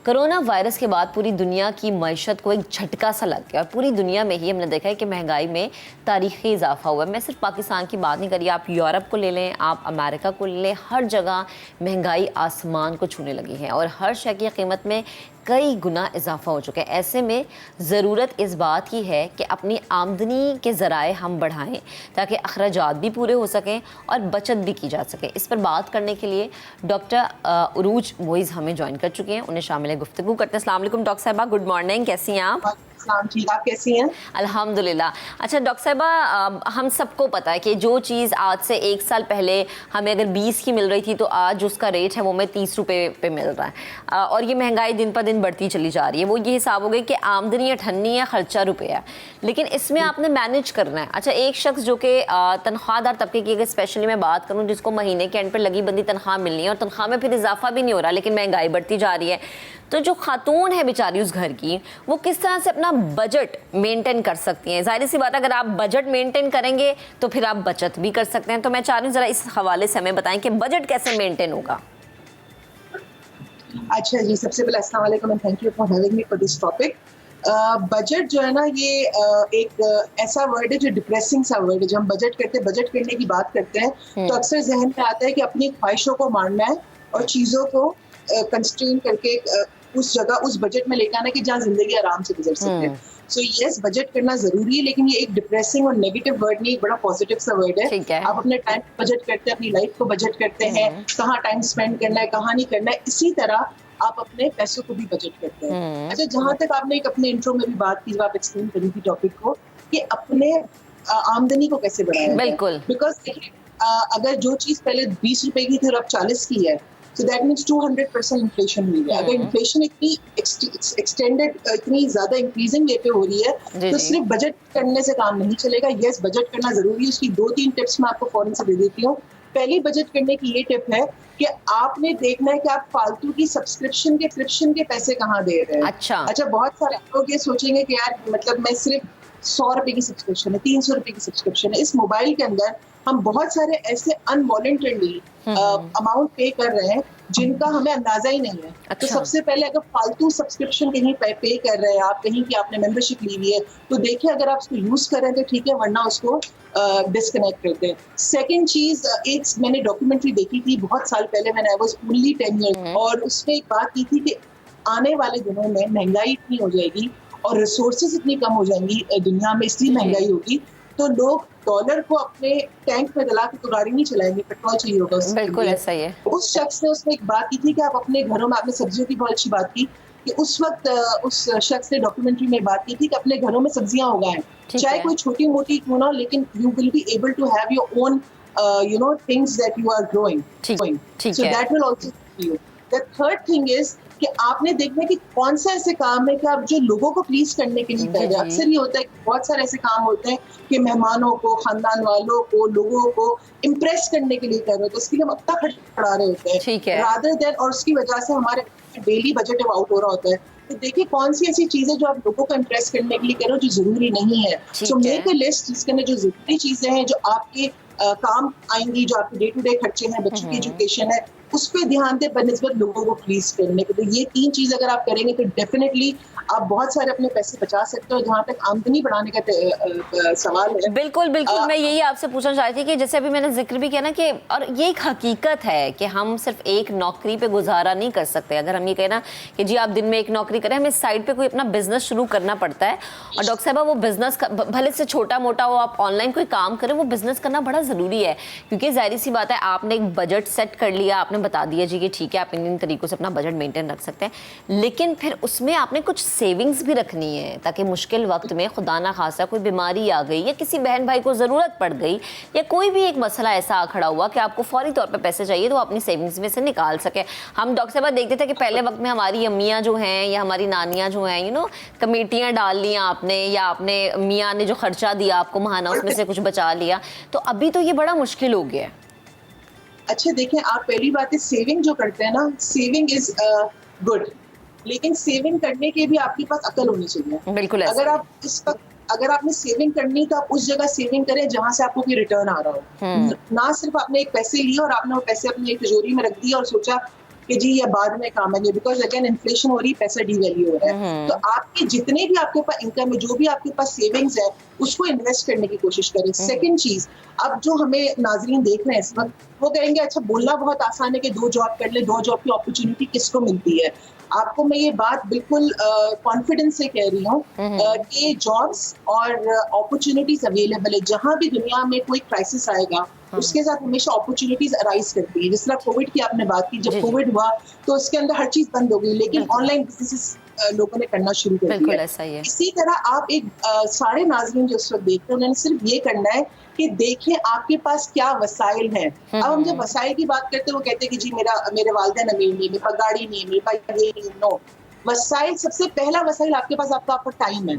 Corona virus के बाद पूरी दुनिया की मईशत को एक झटका सा लग गया और पूरी दुनिया में ही हमने देखा है कि महंगाई में तारीखी इजाफा हुआ है। मैं सिर्फ पाकिस्तान की बात नहीं कर रही, आप यूरोप को ले लें, आप अमेरिका को ले लें, हर जगह महंगाई आसमान को छूने लगी है और हर शय की कीमत में कई गुना इजाफा हो चुका है। ऐसे में ज़रूरत इस बात की है कि अपनी आमदनी के ज़राए हम बढ़ाएं ताकि अखराजात भी पूरे हो सकें और बचत भी की जा सके। इस पर बात करने के लिए डॉक्टर उरूज मोइज़ हमें ज्वाइन कर चुके हैं, उन्हें शामिल गुफ्तगू करते हैं। अस्सलाम वालेकुम डॉक्टर साहिबा, गुड मॉर्निंग, कैसी हैं आप? ठीक, आप कैसी हैं? अल्हम्दुलिल्लाह। अच्छा डॉक्टर साहिबा, हम सबको पता है कि जो चीज़ आज से 1 साल पहले हमें अगर 20 की मिल रही थी तो आज उसका रेट है वो हमें 30 रुपये पे मिल रहा है और ये महंगाई दिन पर दिन बढ़ती चली जा रही है। वो ये हिसाब हो गया कि आमदनी 98 है, खर्चा रुपया है, लेकिन इसमें आपने मैनेज करना है। अच्छा, एक शख्स जो कि तनख्वाहदार तबके की अगर स्पेशली मैं बात करूँ, जिसको महीने के एंड पर लगी बंदी तनख्वाह मिलनी है और तनख्वाह में फिर इजाफा भी नहीं हो रहा लेकिन महंगाई बढ़ती जा रही है, तो जो खातून है बेचारी उस घर की, वो किस तरह से अपना बजट मेंटेन कर सकती हैं? जाहिर सी बात है, अगर आप बजट मेंटेन करेंगे तो फिर आप बचत भी कर सकते हैं। तो मैं चाह रही हूँ ज़रा इस हवाले से हमें बताएं कि बजट कैसे मेंटेन होगा। अच्छा जी, सबसे पहले अस्सलाम वालेकुम and thank you for having me for this topic. Budget जो है ना, ये एक ऐसा वर्ड है जो डिप्रेसिंग सा वर्ड है। जब हम बजट करने की बात करते हैं तो अक्सर जहन में आता है कि अपनी ख्वाहिशों को मारना है और चीज़ों को कंस्ट्रेन करके उस जगह उस बजट में लेकर आना कि जहाँ जिंदगी आराम से गुजर सके। सो यस, बजट करना जरूरी है, लेकिन ये एक डिप्रेसिंग और नेगेटिव वर्ड नहीं, एक बड़ा पॉजिटिव सा वर्ड है। आप अपने टाइम को बजट करते हैं, अपनी लाइफ को बजट करते हैं, कहाँ टाइम स्पेंड करना है, कहाँ नहीं करना है। इसी तरह आप अपने पैसों को भी बजट करते हैं। अच्छा, जहाँ तक आपने एक अपने इंट्रो में भी बात की, जब आप एक्सप्लेन करी थी टॉपिक को कि अपने आमदनी को कैसे बढ़ाया, बिल्कुल, बिकॉज अगर जो चीज पहले 20 रुपए की थी और अब 40 की है, so that means 200% इन्फ्लेशन हुई है। अगर इन्फ्लेशन इतनी एक्सटेंडेड, इतनी ज्यादा इंक्रीजिंग वे पे हो रही है तो सिर्फ बजट करने से काम नहीं चलेगा। यस, बजट करना जरूरी है। उसकी 2-3 टिप्स मैं आपको फौरन से दे देती हूँ। पहली बजट करने की ये टिप है कि आपने देखना है कि आप फालतू की सब्सक्रिप्शन के पैसे कहाँ दे रहे हैं। अच्छा, बहुत सारे लोग ये सोचेंगे कि यार मतलब मैं सिर्फ 100 रुपए की सब्सक्रिप्शन है, 300 रुपए की सब्सक्रिप्शन है। इस मोबाइल के अंदर हम बहुत सारे ऐसे अनवॉलंटरली अमाउंट पे कर रहे हैं जिनका हमें अंदाजा ही नहीं है। अच्छा। तो सबसे पहले अगर फालतू सब्सक्रिप्शन कहीं पे कर रहे हैं आप, कहीं की आपने मेंबरशिप ली हुई है, तो देखिए अगर आप उसको यूज कर रहे हैं तो ठीक है, वरना उसको डिस्कनेक्ट करते हैं। सेकेंड चीज, एक मैंने डॉक्यूमेंट्री देखी थी बहुत साल पहले, मैंने आई वाज ओनली 10 ईयर्स, और उसमें एक बात की थी कि आने वाले दिनों में महंगाई इतनी हो जाएगी और रिसोर्सेज इतनी कम हो जाएंगी दुनिया में, इसलिए महंगाई होगी, तो लोग डॉलर को अपने टैंक में डला के तो गाड़ी नहीं चलाएंगे, पेट्रोल चाहिए होगा उसके लिए। बिल्कुल ऐसा ही है। उस शख्स ने उसमें एक बात की थी कि आप अपने घरों में, आपने सब्जियों की बहुत अच्छी बात की कि उस वक्त उस शख्स ने डॉक्यूमेंट्री में बात की थी कि अपने घरों में सब्जियां उगाएं, चाहे कोई छोटी मोटी क्यों ना, लेकिन you will be able to have your own things that you are growing, so that will also help you. The third thing is कि आपने देखना है कि कौन सा ऐसे काम है कि आप जो लोगों को प्लीज करने के लिए कर रहे हैं। अक्सर ये होता है कि बहुत सारे ऐसे काम होते हैं कि मेहमानों को, खानदान वालों को, लोगों को इम्प्रेस करने के लिए कर रहे होते हैं, उसके लिए हम अपना खर्च बढ़ा रहे होते हैं रादर देन, और उसकी वजह से हमारे डेली बजट आउट हो रहा होता है। तो देखिए कौन सी ऐसी चीजें जो आप लोगों को इम्प्रेस करने के लिए कर रहे हो जो जरूरी नहीं है। सो मेक अ लिस्ट जिसके अंदर जो जरूरी चीजें हैं, जो आपके काम आएंगी, जो आपके डे टू डे खर्चे हैं, बच्चों की एजुकेशन है, उस पर ध्यान दें बनिस्बत लोगों को प्लीज करने के। तो ये 3 चीज अगर आप करेंगे तो डेफिनेटली आप बहुत सारे अपने पैसे बचा सकते हो। जहाँ तक आमदनी बढ़ाने का सवाल है, बिल्कुल बिल्कुल, मैं यही आपसे पूछना चाहती थी कि जैसे अभी मैंने जिक्र भी किया ना कि, और ये एक हकीकत है कि हम सिर्फ एक नौकरी पे गुजारा नहीं कर सकते। अगर हम ये कहें ना कि जी आप दिन में एक नौकरी करें, हमें साइड पे कोई अपना बिजनेस शुरू करना पड़ता है। और डॉक्टर साहबा, वो बिजनेस भले से छोटा मोटा हो, आप ऑनलाइन कोई काम करें, वो बिजनेस करना बड़ा ज़रूरी है, क्योंकि जाहिर सी बात है आपने एक बजट सेट कर लिया, आपने बता दिया जी कि ठीक है आप इन तरीकों से अपना बजट मेंटेन रख सकते हैं, लेकिन फिर उसमें आपने कुछ सेविंग्स भी रखनी है ताकि मुश्किल वक्त में खुदा ना खासा कोई बीमारी आ गई या किसी बहन भाई को ज़रूरत पड़ गई या कोई भी एक मसला ऐसा आ खड़ा हुआ कि आपको फौरी तौर पे पैसे चाहिए तो अपनी सेविंग्स में से निकाल सके। हम डॉक्टर साहब देखते थे कि पहले वक्त में हमारी अम्मियाँ जो हैं या हमारी नानियाँ जो हैं, कमेटियाँ डाल लिया आपने, या आपने मियाँ ने जो खर्चा दिया आपको महाना उसमें से कुछ बचा लिया, तो अभी तो ये बड़ा मुश्किल हो गया है। अच्छा देखिए, आप पहली बात है सेविंग जो करते हैं ना, सेविंग इज गुड, लेकिन सेविंग करने के भी आपके पास अकल होनी चाहिए। बिल्कुल। अगर आप इस वक्त अगर आपने सेविंग करनी तो आप उस जगह सेविंग करें जहां से आपको कोई रिटर्न आ रहा हो। ना सिर्फ आपने एक पैसे लिए और आपने वो पैसे अपनी एक तिजोरी में रख दिया और सोचा कि जी ये बाद में काम आएंगे, बिकॉज अगेन इन्फ्लेशन हो रही है, पैसा डिवैल्यू हो रहा है। तो आपके जितने भी आपके पास इनकम है, जो भी आपके पास सेविंग्स है, उसको इन्वेस्ट करने की कोशिश करें। सेकंड चीज, अब जो हमें नाजरीन देख रहे हैं इस वक्त, वो कहेंगे अच्छा बोलना बहुत आसान है कि 2 जॉब कर ले, 2 जॉब की अपॉर्चुनिटी किसको मिलती है। आपको मैं ये बात बिल्कुल कॉन्फिडेंस से कह रही हूँ कि जॉब्स और अपॉर्चुनिटीज अवेलेबल है। जहां भी दुनिया में कोई क्राइसिस आएगा, उसके साथ हमेशा अपॉर्चुनिटीज अराइज करती है। जिस तरह कोविड की आपने बात की, जब कोविड हुआ तो उसके अंदर हर चीज बंद हो गई, लेकिन ऑनलाइन बिजनेसेस लोगों ने करना शुरू कर दिया। ऐसा ही है। इसी तरह आप एक सारे नाज़रीन जो इस वक्त देख रहे हैं, उन्होंने सिर्फ ये करना है कि देखें आपके पास क्या वसाइल हैं। अब हम जब वसाइल की बात करते हैं, वो कहते हैं कि जी मेरे वालिदैन अमीर नहीं, मेरे पास गाड़ी नहीं, मेरे पास ये नहीं। नो, वसाइल, सबसे पहला वसाइल आपके पास आपका टाइम है।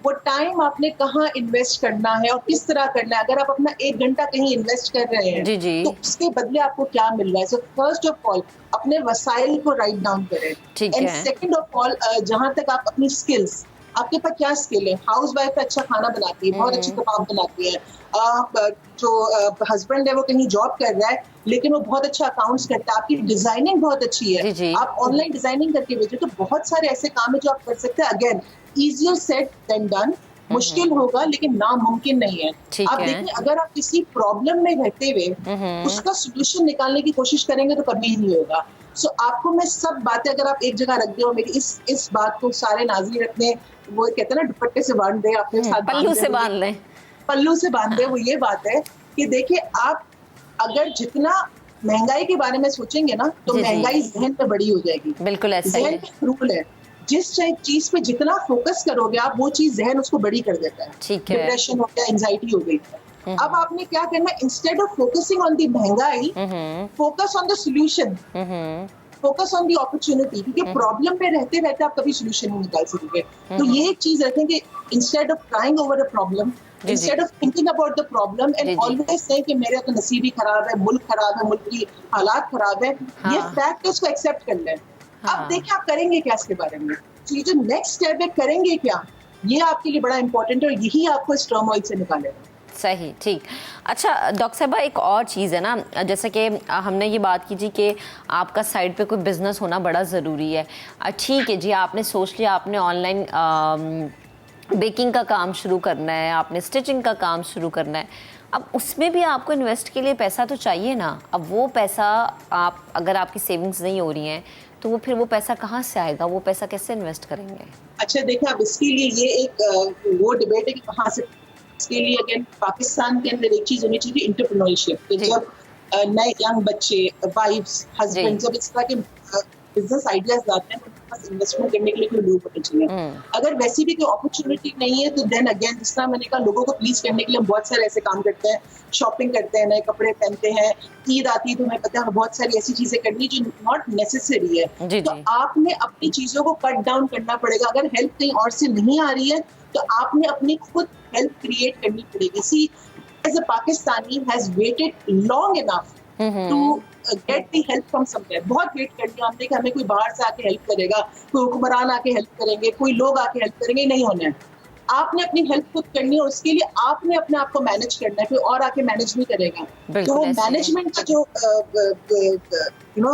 वो टाइम आपने कहाँ इन्वेस्ट करना है और किस तरह करना है। अगर आप अपना 1 घंटा कहीं इन्वेस्ट कर रहे हैं, तो उसके बदले आपको क्या मिल रहा है। सो फर्स्ट ऑफ ऑल अपने वसाइल को राइट डाउन करें। एंड सेकंड ऑफ ऑल, जहां तक आप अपनी स्किल्स, आपके पास क्या स्किल है। हाउस वाइफ अच्छा खाना बनाती है, बहुत अच्छी कबाब बनाती है। जो हस्बैंड है वो कहीं जॉब कर रहा है, लेकिन वो बहुत अच्छा अकाउंट्स करता है। आपकी डिजाइनिंग बहुत अच्छी है, आप ऑनलाइन डिजाइनिंग करके बेचो। तो बहुत सारे ऐसे काम है जो आप कर सकते हैं। Again, easier said than done, मुश्किल होगा लेकिन नामुमकिन नहीं है। आप देखिए, अगर आप किसी प्रॉब्लम में रहते हुए उसका सोल्यूशन निकालने की कोशिश करेंगे तो कभी नहीं होगा। सो आपको मैं सब बातें अगर आप एक जगह रख दो, मेरी इस बात को सारे नाज़रीन अपने, वो कहते हैं ना, दुपट्टे से बांध दे, अपने साथ पल्लू से बांध लें, पल्लू से बांध दे। वो ये बात है कि देखिए, आप अगर जितना महंगाई के बारे में सोचेंगे ना, तो महंगाई जहन पे बड़ी हो जाएगी। बिल्कुल ऐसा ही है। जहन पे रूल है, जिस चीज पे जितना फोकस करोगे आप, वो चीज जहन उसको बड़ी कर देता है। डिप्रेशन हो गया, एंजाइटी हो गई। अब आपने क्या करना है, instead of focusing on the महंगाई, focus on the solution, focus on the opportunity. क्योंकि प्रॉब्लम पे रहते रहते आप कभी सॉल्यूशन नहीं निकाल सकोगे। तो ये एक चीज रखें कि instead of crying over a problem, instead of thinking about the problem and always say कि मेरा तो नसीब ही खराब है, मुल्क खराब है, मुल्क की हालात खराब है, ये फैक्ट है, उसको एक्सेप्ट कर लें। अब देखिए आप करेंगे क्या इसके बारे में। तो ये जो नेक्स्ट स्टेप है, करेंगे क्या, ये आपके लिए बड़ा इंपॉर्टेंट है और यही आपको इस टर्मोइल से निकालेगा। सही, ठीक। अच्छा डॉक्टर साहबा, एक और चीज़ है ना, जैसे कि हमने ये बात की थी कि आपका साइड पे कोई बिजनेस होना बड़ा ज़रूरी है। ठीक है जी, आपने सोच लिया आपने ऑनलाइन बेकिंग का काम शुरू करना है, आपने स्टिचिंग का काम शुरू करना है। अब उसमें भी आपको इन्वेस्ट के लिए पैसा तो चाहिए ना। अब वो पैसा, आप अगर आपकी सेविंग्स नहीं हो रही हैं तो वो फिर वो पैसा कहाँ से आएगा, वो पैसा कैसे इन्वेस्ट करेंगे? अच्छा देखिए, अब इसके लिए ये एक वो डिबेट है कि कहाँ से। इसके लिए अगेन पाकिस्तान के अंदर एक चीज होनी चाहिए, एंटरप्रेन्योरशिप। जब नए यंग बच्चे, वाइफ्स, हस्बैंड, जब इस तरह के बिजनेस आइडियाज आते हैं, उनके पास इन्वेस्टमेंट करने के लिए कोई लोग होने चाहिए। अगर वैसी भी कोई अपॉर्चुनिटी नहीं है, तो देन अगेन, जिस तरह मैंने कहा, लोगों को प्लीज करने के लिए हम बहुत सारे ऐसे काम करते हैं। शॉपिंग करते हैं, नए कपड़े पहनते हैं, ईद आती है तो हमें पता है बहुत सारी ऐसी चीजें करनी जो नॉट नेसेसरी है। तो आपने अपनी चीजों को कट डाउन करना पड़ेगा। अगर हेल्प कहीं और से नहीं आ रही है, तो आपने अपनी खुद हेल्प क्रिएट करनी पड़ेगी। See, as a Pakistani has waited long enough to get the help from somewhere. बहुत वेट कर लिया हमने कि हमें कोई बाहर से आके हेल्प करेगा, कोई हुक्मरान आके हेल्प करेंगे, कोई लोग आके हेल्प करेंगे, नहीं होना है। आपने अपनी हेल्प खुद करनी है और उसके लिए आपने अपने आप को मैनेज करना है, कोई और आके मैनेज नहीं करेगा। तो वो मैनेजमेंट का जो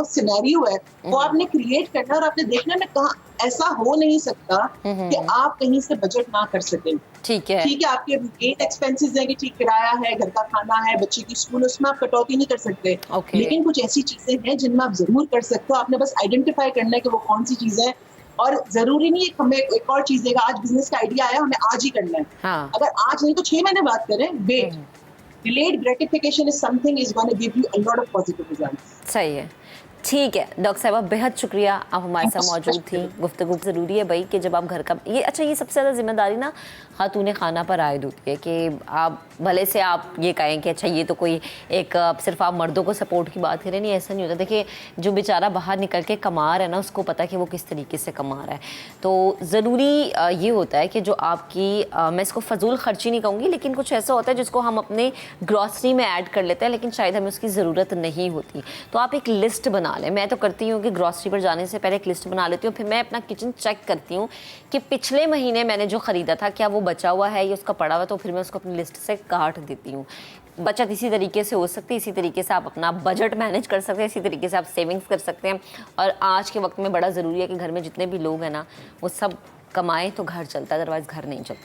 सिनेरियो है, वो आपने क्रिएट करना है और आपने देखना है कहाँ ऐसा हो नहीं सकता कि आप कहीं से बजट ना कर सकें। ठीक है, आपके मेन एक्सपेंसेस हैं कि ठीक किराया है, घर का खाना है, बच्चे की स्कूल, उसमें आप कटौती नहीं कर सकते। लेकिन कुछ ऐसी चीजें हैं जिनमें आप जरूर कर सकते हो। आपने बस आइडेंटिफाई करना है कि वो कौन सी चीज है। और जरूरी नहीं है हमें एक और चीज देगा, आज बिजनेस का आइडिया आया, हमें आज ही करना है। अगर आज नहीं तो 6 महीने बात करें, wait. Delayed gratification is something is gonna give you a lot of positive results. सही है, ठीक है। डॉक्टर साहबा, बेहद शुक्रिया, आप हमारे साथ मौजूद थी। गुफ्तगू ज़रूरी है भाई कि जब आप घर का ये, अच्छा, ये सबसे ज़्यादा जिम्मेदारी ना खातून खाना पर आयद होती है कि आप भले से आप ये कहें कि अच्छा ये तो कोई एक सिर्फ आप मर्दों को सपोर्ट की बात करें, नहीं, ऐसा नहीं होता। देखिए, जो बेचारा बाहर निकल के कमा रहा है ना, उसको पता है कि वो किस तरीके से कमा रहा है। तो ज़रूरी ये होता है कि जो आपकी मैं इसको फजूल खर्ची नहीं कहूँगी, लेकिन कुछ ऐसा होता है जिसको हम अपने ग्रॉसरी में ऐड कर लेते हैं, लेकिन शायद हमें उसकी ज़रूरत नहीं होती। तो आप एक लिस्ट बना लें। मैं तो करती हूँ कि ग्रॉसरी पर जाने से पहले एक लिस्ट बना लेती हूँ, फिर मैं अपना किचन चेक करती हूँ कि पिछले महीने मैंने जो ख़रीदा था क्या वो बचा हुआ है या उसका पड़ा हुआ, तो फिर मैं उसको अपनी लिस्ट से काट देती हूँ। बचत इसी तरीके से हो सकती है, इसी तरीके से आप अपना बजट मैनेज कर सकते हैं, इसी तरीके से आप सेविंग्स कर सकते हैं। और आज के वक्त में बड़ा ज़रूरी है कि घर में जितने भी लोग हैं ना वो सब कमाएं तो घर चलता है, अदरवाइज़ घर नहीं चलता।